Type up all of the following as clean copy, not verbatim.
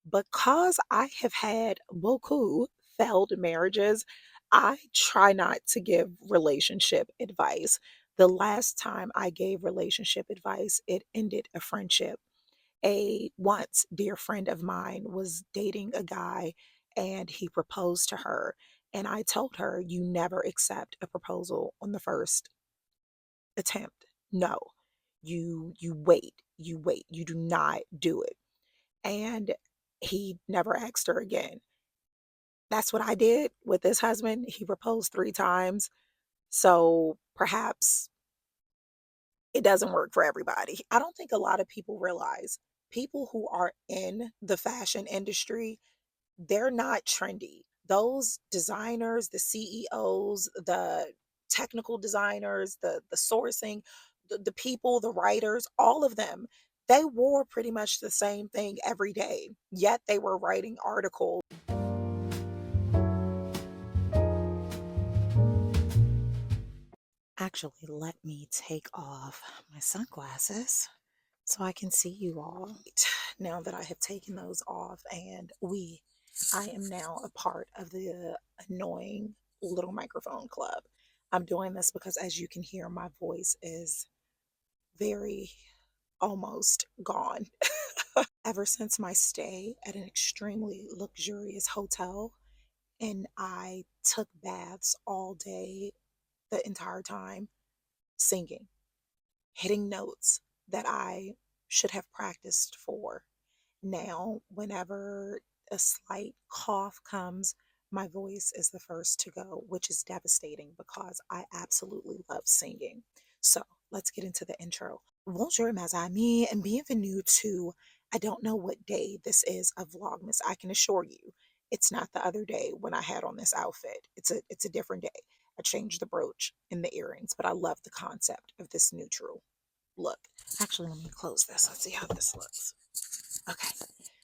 Because I have had beaucoup failed marriages, I try not to give relationship advice. The last time I gave relationship advice, it ended a friendship. A once dear friend of mine was dating a guy and he proposed to her. And I told her, you never accept a proposal on the first attempt. No, you wait, you do not do it. And he never asked her again. That's what I did with this husband. He proposed 3 times. So perhaps it doesn't work for everybody. I don't think a lot of people realize people who are in the fashion industry, they're not trendy. Those designers, the CEOs, the technical designers, the sourcing, the people, the writers, all of them, they wore pretty much the same thing every day. Yet they were writing articles. Actually, let me take off my sunglasses so I can see you all. Now that I have taken those off and I am now a part of the annoying little microphone club. I'm doing this because as you can hear, my voice is very almost gone. Ever since my stay at an extremely luxurious hotel and I took baths all day, the entire time, singing, hitting notes that I should have practiced for. Now, whenever a slight cough comes, my voice is the first to go, which is devastating because I absolutely love singing. So let's get into the intro. Bonjour, mes amis, and bienvenue to, I don't know what day this is of Vlogmas. I can assure you, it's not the other day when I had on this outfit. It's a different day. I changed the brooch and the earrings, but I love the concept of this neutral look. Actually, let me close this. Let's see how this looks. Okay.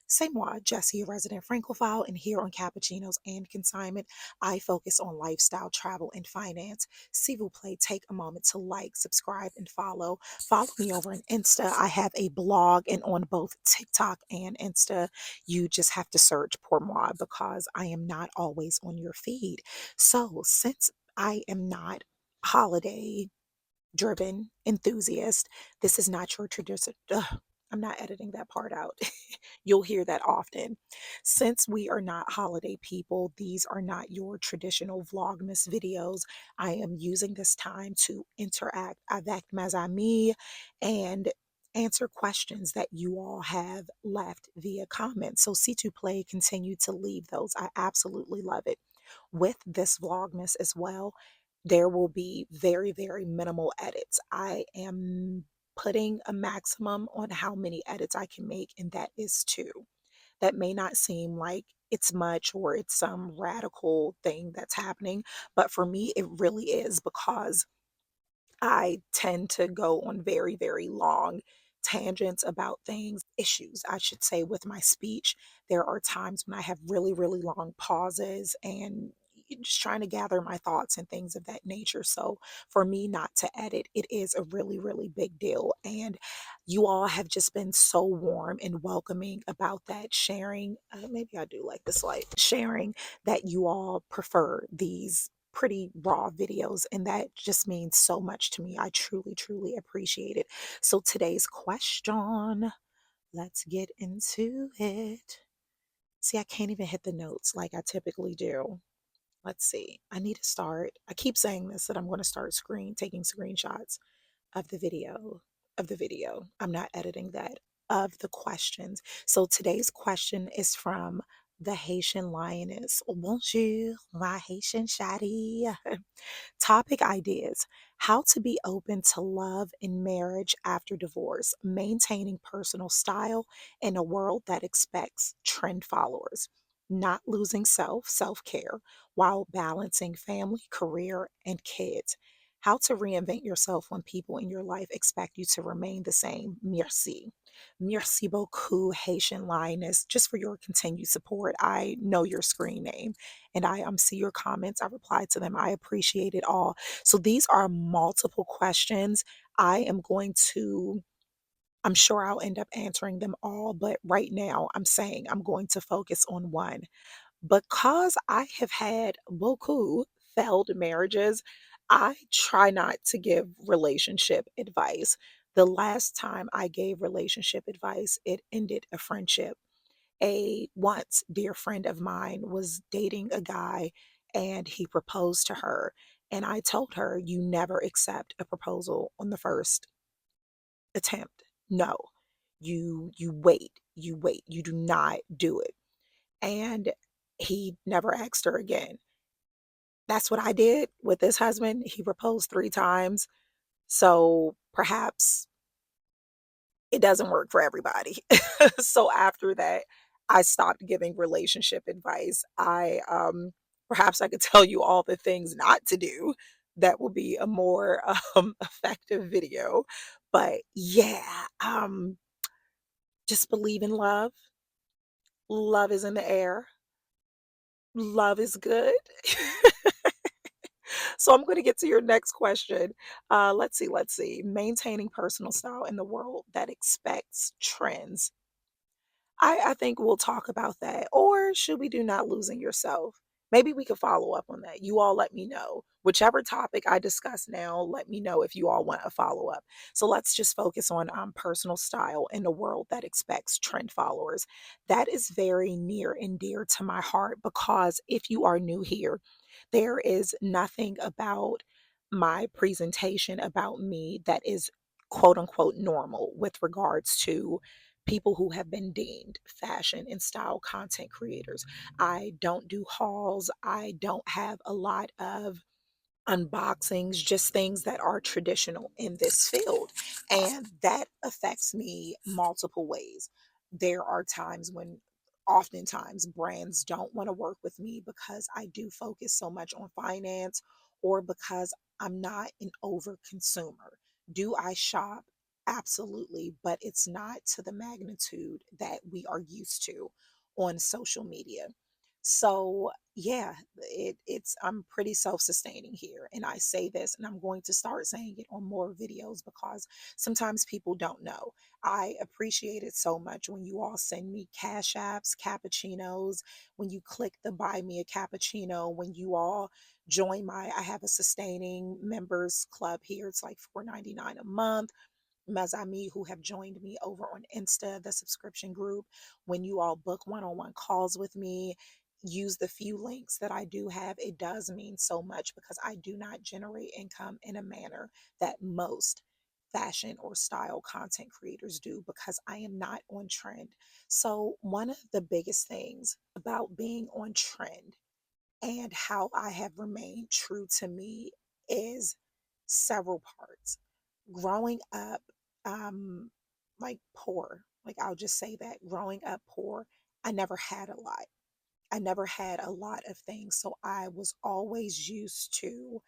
C'est moi, Jessie, a resident Francophile, and here on Cappuccinos and Consignment, I focus on lifestyle, travel, and finance. S'il vous plaît, take a moment to like, subscribe, and follow. Follow me over on Insta. I have a blog, and on both TikTok and Insta, you just have to search pour moi because I am not always on your feed. So, since I am not holiday driven enthusiast. This is not your tradition. I'm not editing that part out. You'll hear that often. Since we are not holiday people, these are not your traditional Vlogmas videos. I am using this time to interact avec mes amis and answer questions that you all have left via comments. So C2Play, continue to leave those. I absolutely love it. With this Vlogmas as well, there will be very, very minimal edits. I am putting a maximum on how many edits I can make, and that is 2. That may not seem like it's much or it's some radical thing that's happening, but for me, it really is because I tend to go on very, very long tangents about things, issues, I should say, with my speech. There are times when I have really, really long pauses and just trying to gather my thoughts and things of that nature. So for me not to edit, it is a really, really big deal. And you all have just been so warm and welcoming about that, sharing. Maybe I do like this light, sharing that you all prefer these pretty raw videos, and that just means so much to me. I truly, truly appreciate it. So today's question, let's get into it. See, I can't even hit the notes like I typically do. Let's see. I need to start. I keep saying this that I'm going to start taking screenshots of the video. I'm not editing that, of the questions. So today's question is from the Haitian Lioness. Bonjour, my Haitian chatty. Topic ideas: how to be open to love in marriage after divorce, maintaining personal style in a world that expects trend followers, not losing self care, while balancing family, career, and kids. How to reinvent yourself when people in your life expect you to remain the same. Merci. Merci beaucoup, Haitian Lioness, just for your continued support. I know your screen name and I see your comments. I reply to them. I appreciate it all. So these are multiple questions. I am going to I'm sure I'll end up answering them all, but right now I'm saying I'm going to focus on one. Because I have had beaucoup failed marriages, I try not to give relationship advice. The last time I gave relationship advice, it ended a friendship. A once dear friend of mine was dating a guy and he proposed to her. And I told her, you never accept a proposal on the first attempt. No. You wait. You do not do it. And he never asked her again. That's what I did with this husband. He proposed 3 times. So perhaps it doesn't work for everybody. So after that, I stopped giving relationship advice. Perhaps I could tell you all the things not to do. That will be a more effective video. But yeah, just believe in love. Love is in the air. Love is good. So I'm going to get to your next question. Let's see. Maintaining personal style in the world that expects trends. I think we'll talk about that. Or should we do not losing yourself? Maybe we could follow up on that. You all let me know. Whichever topic I discuss now, let me know if you all want a follow up. So let's just focus on personal style in a world that expects trend followers. That is very near and dear to my heart because if you are new here, there is nothing about my presentation about me that is quote unquote normal with regards to people who have been deemed fashion and style content creators. I don't do hauls. I don't have a lot of unboxings, just things that are traditional in this field. And that affects me multiple ways. There are times when, oftentimes, brands don't want to work with me because I do focus so much on finance or because I'm not an over consumer. Do I shop? Absolutely, but it's not to the magnitude that we are used to on social media. So yeah, it's I'm pretty self-sustaining here. And I say this and I'm going to start saying it on more videos because sometimes people don't know. I appreciate it so much when you all send me cash apps, cappuccinos, when you click the buy me a cappuccino, when you all join I have a sustaining members club here. It's like $4.99 a month. Mes amis who have joined me over on Insta, the subscription group, when you all book one-on-one calls with me, use the few links that I do have, it does mean so much because I do not generate income in a manner that most fashion or style content creators do because I am not on trend. So, one of the biggest things about being on trend and how I have remained true to me is several parts. Growing up, like poor, like I'll just say that growing up poor, I never had a lot. I never had a lot of things. So I was always used to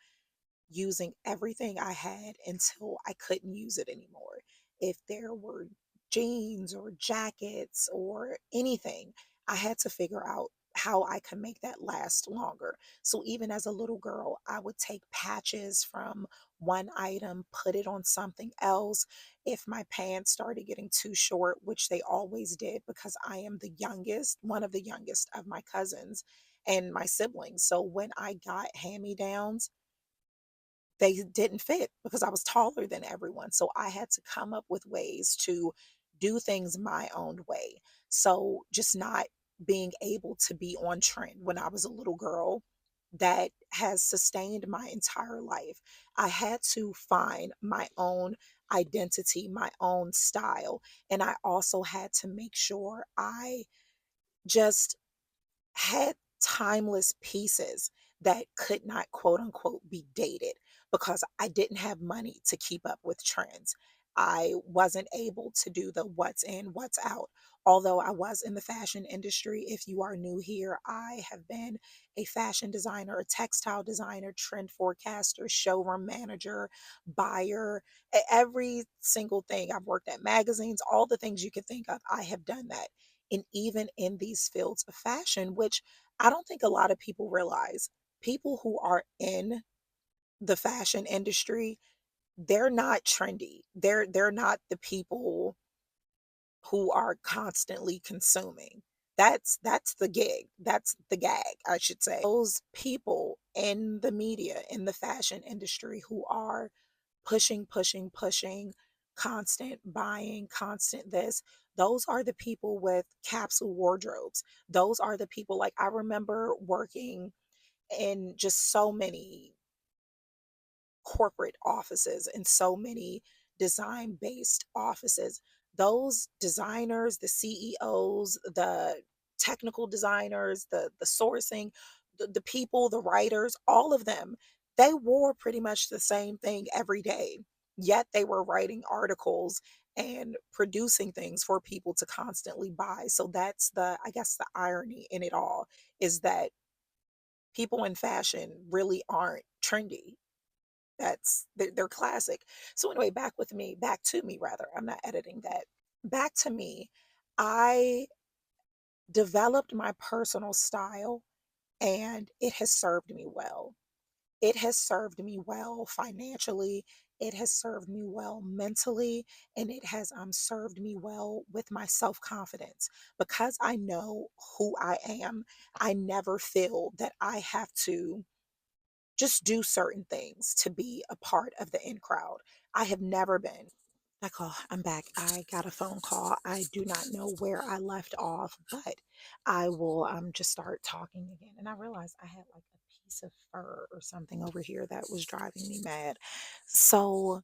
using everything I had until I couldn't use it anymore. If there were jeans or jackets or anything, I had to figure out how I could make that last longer. So even as a little girl, I would take patches from one item, put it on something else. If my pants started getting too short, which they always did because I am the youngest, one of the youngest of my cousins and my siblings. So when I got hand-me-downs, they didn't fit because I was taller than everyone. So I had to come up with ways to do things my own way. So just not being able to be on trend when I was a little girl, that has sustained my entire life. I had to find my own identity, my own style. And I also had to make sure I just had timeless pieces that could not quote unquote be dated because I didn't have money to keep up with trends. I wasn't able to do the what's in, what's out. Although I was in the fashion industry, if you are new here, I have been a fashion designer, a textile designer, trend forecaster, showroom manager, buyer, every single thing. I've worked at magazines, all the things you can think of, I have done that. And even in these fields of fashion, which I don't think a lot of people realize, people who are in the fashion industry, they're not trendy. They're not the people. who are constantly consuming. That's the gig. That's the gag, I should say. Those people in the media, in the fashion industry who are pushing, pushing, pushing, constant buying, constant this. Those are the people with capsule wardrobes. Those are the people, like, I remember working in just so many corporate offices and so many design based offices. Those designers, the CEOs, the technical designers, the sourcing, the people, the writers, all of them, they wore pretty much the same thing every day. Yet they were writing articles and producing things for people to constantly buy. So that's the, I guess, the irony in it all is that people in fashion really aren't trendy. They're classic. So anyway, back to me rather. I'm not editing that. Back to me. I developed my personal style and it has served me well. It has served me well financially. It has served me well mentally, and it has served me well with my self confidence because I know who I am. I never feel that I have to just do certain things to be a part of the in crowd. I have never been. I call, I'm back. I got a phone call. I do not know where I left off, but I will just start talking again. And I realized I had like a piece of fur or something over here that was driving me mad. So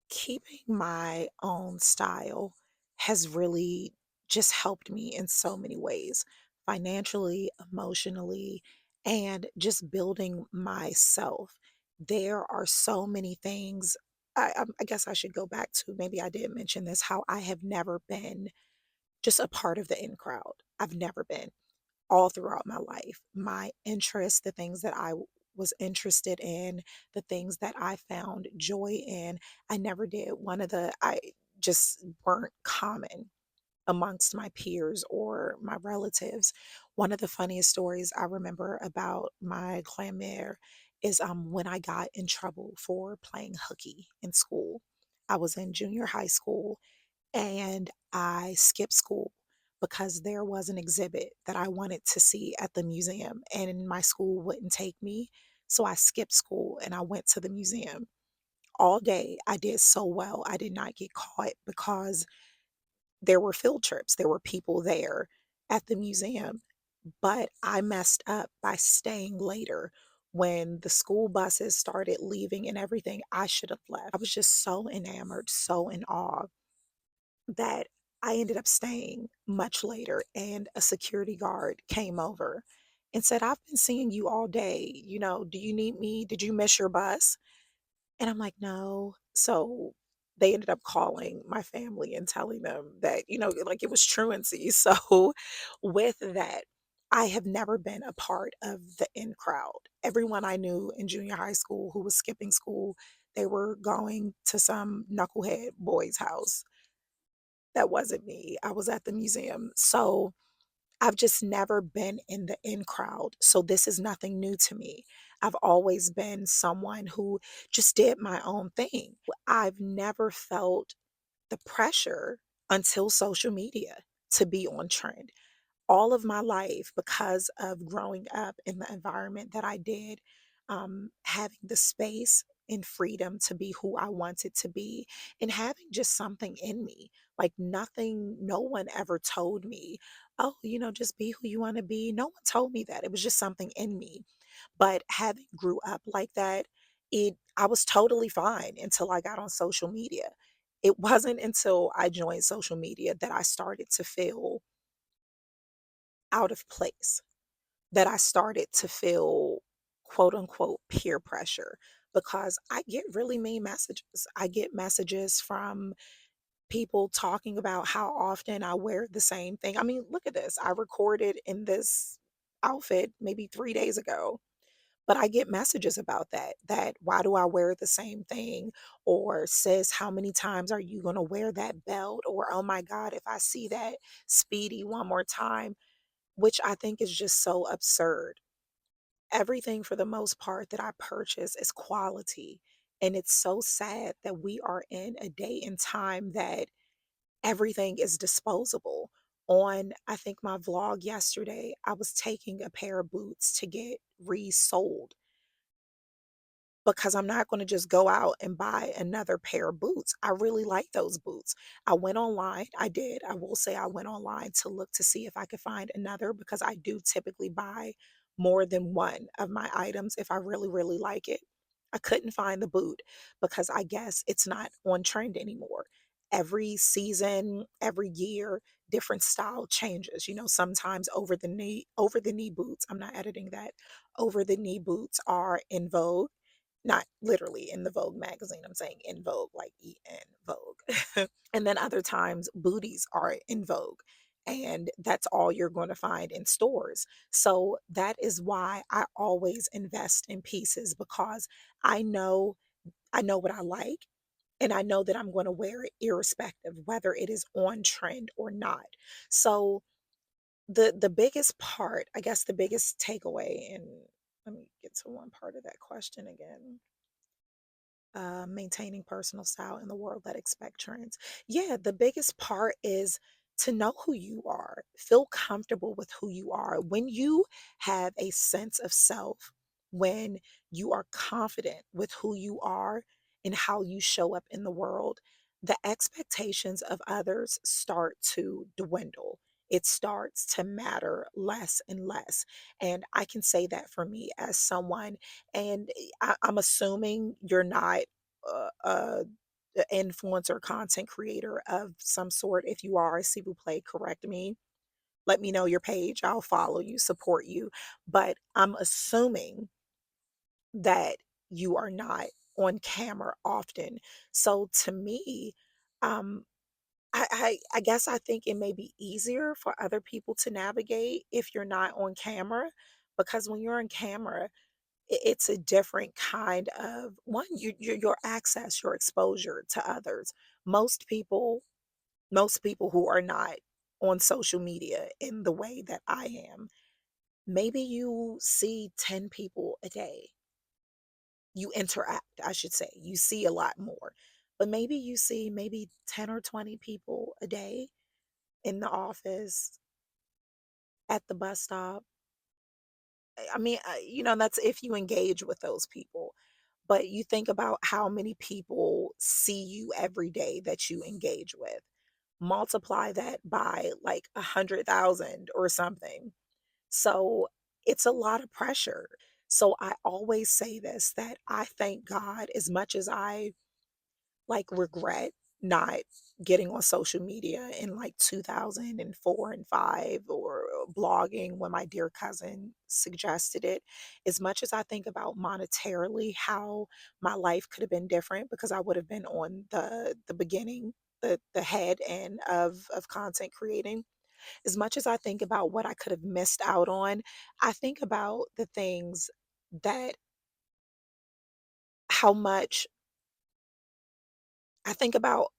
keeping my own style has really just helped me in so many ways, financially, emotionally, and just building myself. There are so many things. I guess I should go back to, maybe I did mention this, how I have never been just a part of the in crowd. I've never been all throughout my life. My interests, the things that was interested in, the things that I found joy in, I never did. I just weren't common amongst my peers or my relatives. One of the funniest stories I remember about my grandmère is when I got in trouble for playing hooky in school. I was in junior high school and I skipped school because there was an exhibit that I wanted to see at the museum, and my school wouldn't take me. So I skipped school and I went to the museum. All day, I did so well. I did not get caught because there were field trips, there were people there at the museum. But I messed up by staying later. When the school buses started leaving and everything, I should have left. I was just so enamored, so in awe that I ended up staying much later, and a security guard came over and said, "I've been seeing you all day. Do you need me? Did you miss your bus?" And I'm like, "No." So they ended up calling my family and telling them that, like, it was truancy. So with that, I have never been a part of the in crowd. Everyone I knew in junior high school who was skipping school, they were going to some knucklehead boy's house. That wasn't me. I was at the museum. So I've just never been in the in crowd. So this is nothing new to me. I've always been someone who just did my own thing. I've never felt the pressure until social media to be on trend. All of my life, because of growing up in the environment that I did, having the space and freedom to be who I wanted to be, and having just something in me. Like nothing, no one ever told me, oh, just be who you want to be. No one told me that. It was just something in me. But having grew up like that, I was totally fine until I got on social media. It wasn't until I joined social media that I started to feel out of place, that I started to feel quote unquote peer pressure, because I get really mean messages. I get messages from people talking about how often I wear the same thing. I mean, look at this. I recorded in this outfit maybe 3 days ago, but I get messages about that why do I wear the same thing? Or says, how many times are you going to wear that belt? Or, oh my God, if I see that Speedy one more time, which I think is just so absurd. Everything for the most part that I purchase is quality. And it's so sad that we are in a day and time that everything is disposable. On, I think, my vlog yesterday, I was taking a pair of boots to get resold because I'm not going to just go out and buy another pair of boots. I really like those boots. I went online. I did. I will say I went online to look to see if I could find another because I do typically buy more than one of my items if I really, really like it. I couldn't find the boot because I guess it's not on trend anymore. Every season, every year, different style changes. Sometimes over the knee boots, I'm not editing that. Over the knee boots are in vogue, not literally in the Vogue magazine, I'm saying in Vogue, like EN Vogue. And then other times, booties are in vogue. And that's all you're going to find in stores. So that is why I always invest in pieces because I know I know what I like and I know that I'm going to wear it irrespective whether it is on trend or not. So the biggest part, I guess the biggest takeaway, and let me get to one part of that question again. Maintaining personal style in the world that expect trends. Yeah, the biggest part is to know who you are, feel comfortable with who you are. When you have a sense of self, when you are confident with who you are and how you show up in the world, the expectations of others start to dwindle. It starts to matter less and less. And I can say that for me as someone, and I'm assuming you're not a influencer content creator of some sort. If you are, s'il vous plaît, correct me. Let me know your page. I'll follow you, support you. But I'm assuming that you are not on camera often. So to me, um, I guess I think it may be easier for other people to navigate if you're not on camera, because when you're on camera, it's a different kind of one, your access, your exposure to others. Most people, most people who are not on social media in the way that I am, maybe you see 10 people a day. You interact, I should say. You see a lot more. But maybe you see maybe 10 or 20 people a day in the office, at the bus stop. I mean, that's if you engage with those people. But you think about how many people see you every day that you engage with. Multiply that by like 100,000 or something. So it's a lot of pressure. So I always say this, that I thank God, as much as I like regret not getting on social media in like 2004 and 5, or blogging when my dear cousin suggested it. As much as I think about monetarily how my life could have been different, because I would have been on the beginning, the head end of content creating. As much as I think about what I could have missed out on, I think about the things that, how much I think about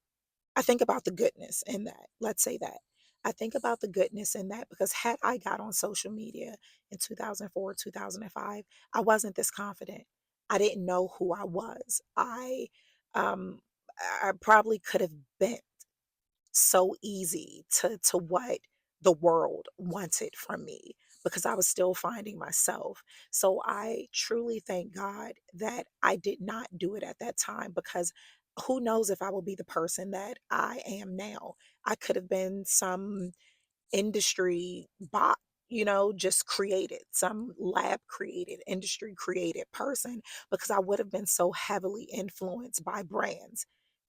I think about the goodness in that. Let's say that. I think about the goodness in that because had I got on social media in 2004, 2005, I wasn't this confident. I didn't know who I was. Um I probably could have been so easy to what the world wanted from me because I was still finding myself. So I truly thank God that I did not do it at that time, because who knows if I will be the person that I am now. I could have been some industry bot, just created, some lab created, industry created person, because I would have been so heavily influenced by brands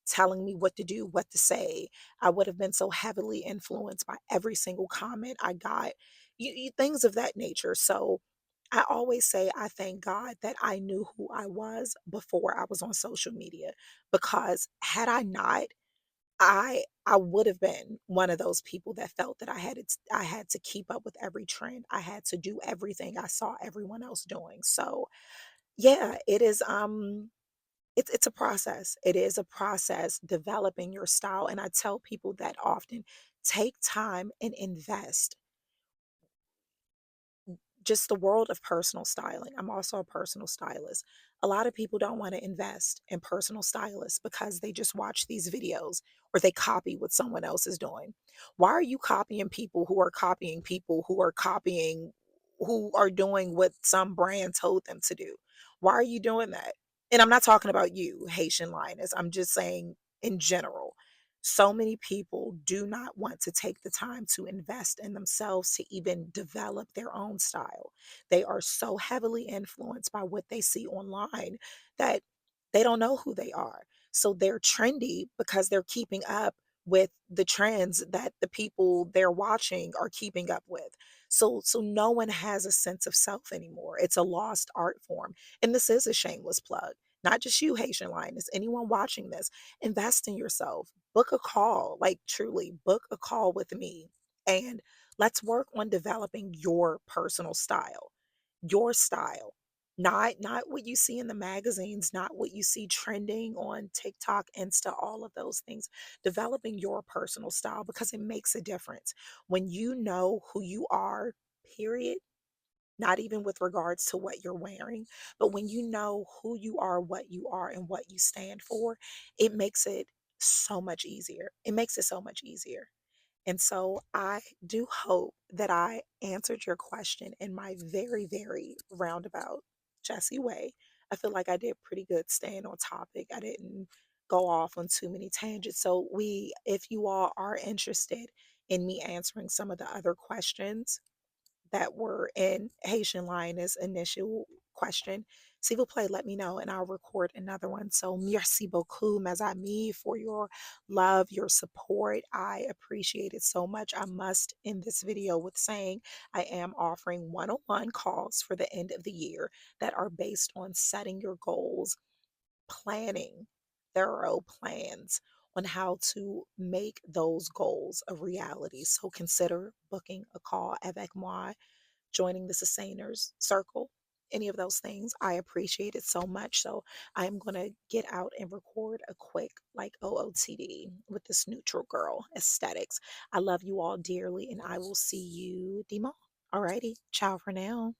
telling me what to do, what to say. I would have been so heavily influenced by every single comment I got, things of that nature. So I always say I thank God that I knew who I was before I was on social media, because had I not, I would have been one of those people that felt that I had to keep up with every trend. I had to do everything I saw everyone else doing. So yeah, it's a process. It is a process developing your style. And I tell people that often: take time and invest. just the world of personal styling. I'm also a personal stylist. A lot of people don't want to invest in personal stylists because they just watch these videos or they copy what someone else is doing. Why are you copying people who are copying people who are copying who are doing what some brand told them to do? Why are you doing that? And I'm not talking about you, Haitian lioness. I'm just saying in general. So many people do not want to take the time to invest in themselves to even develop their own style. They are so heavily influenced by what they see online that they don't know who they are. So they're trendy because they're keeping up with the trends that the people they're watching are keeping up with. So no one has a sense of self anymore. It's a lost art form. And this is a shameless plug. Not just you, Haitian Lioness, anyone watching this, invest in yourself. Book a call, like truly, book a call with me. And let's work on developing your personal style. Your style. Not what you see in the magazines, not what you see trending on TikTok, Insta, all of those things. Developing your personal style because it makes a difference. When you know who you are, period, not even with regards to what you're wearing, but when you know who you are, and what you stand for, it makes it so much easier. It makes it so much easier. And so I do hope that I answered your question in my very, very roundabout, Jessie way. I feel like I did pretty good staying on topic. I didn't go off on too many tangents. So if you all are interested in me answering some of the other questions, that were in Haitian Lioness' initial question, s'il vous plaît, let me know and I'll record another one. So, merci beaucoup, mes amis, for your love, your support. I appreciate it so much. I must end this video with saying I am offering one-on-one calls for the end of the year that are based on setting your goals, planning thorough plans on how to make those goals a reality. So consider booking a call avec moi, joining the Sustainers Circle, any of those things. I appreciate it so much. So I am going to get out and record a quick like OOTD with this neutral girl aesthetics. I love you all dearly and I will see you tomorrow. Alrighty. Ciao for now.